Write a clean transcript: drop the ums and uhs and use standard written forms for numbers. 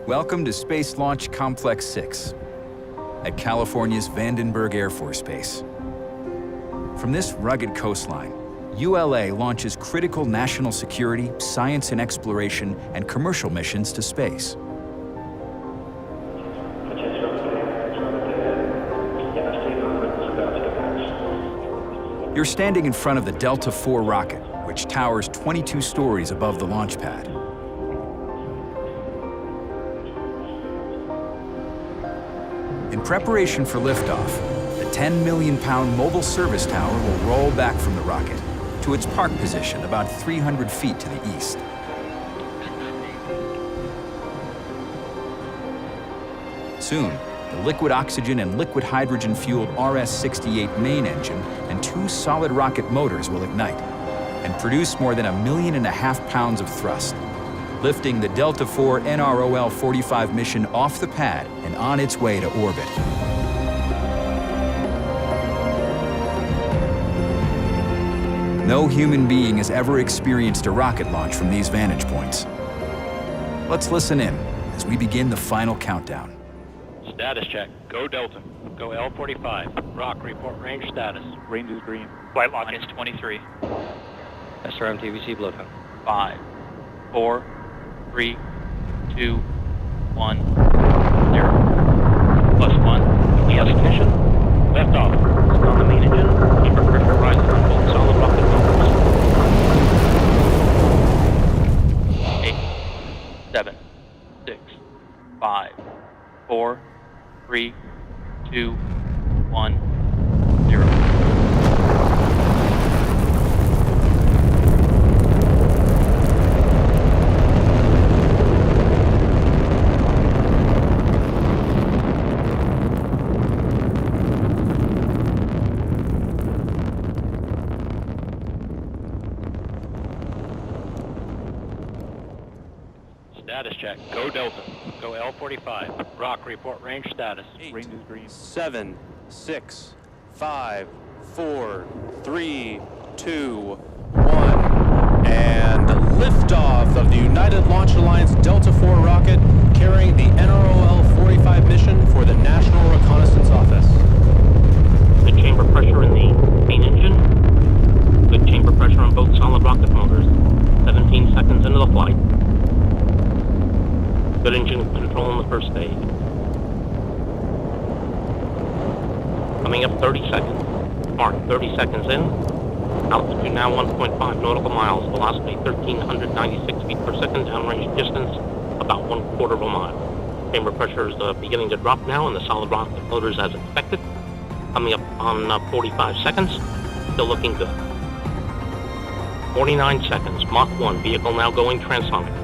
Welcome to Space Launch Complex 6 at California's Vandenberg Air Force Base. From this rugged coastline, ULA launches critical national security, science and exploration, and commercial missions to space. You're standing in front of the Delta-IV rocket, which towers 22 stories above the launch pad. In preparation for liftoff, the 10 million-pound mobile service tower will roll back from the rocket to its park position about 300 feet to the east. Soon, the liquid oxygen and liquid hydrogen-fueled RS-68 main engine and two solid rocket motors will ignite and produce more than 1.5 million pounds of thrust, lifting the Delta-IV NROL 45 mission off the pad and on its way to orbit. No human being has ever experienced a rocket launch from these vantage points. Let's listen in as we begin the final countdown. Status check. Go Delta. Go L45. Rock, report range status. Range is green. Flight lock is 23. SRM TVC blowdown. 5, 4, 3, 2, 1, 0. +1. We have ignition. Left off. On the main engine. Chamber pressure rises on both solid rocket motors. 8, 7, 6, 5, 4, 3, 2, 1, 0. Status check. Go Delta. Go L45. Rock, report range status. Range is green. 7, 6, 5, 4, 3, 2, 1, and liftoff of the United Launch Alliance Delta-IV rocket carrying the NROL 45 mission for the National Reconnaissance Office. Good chamber pressure in the main engine. Good chamber pressure on both solid rocket motors. 17 seconds into the flight. Good engine control in the first stage. Coming up 30 seconds. Mark, 30 seconds in. Altitude now 1.5 nautical miles. Velocity 1,396 feet per second. Downrange distance about 1/4 of a mile. Chamber pressure is beginning to drop now, and the solid rocket motors as expected. Coming up on 45 seconds. Still looking good. 49 seconds. Mach 1. Vehicle now going transonic.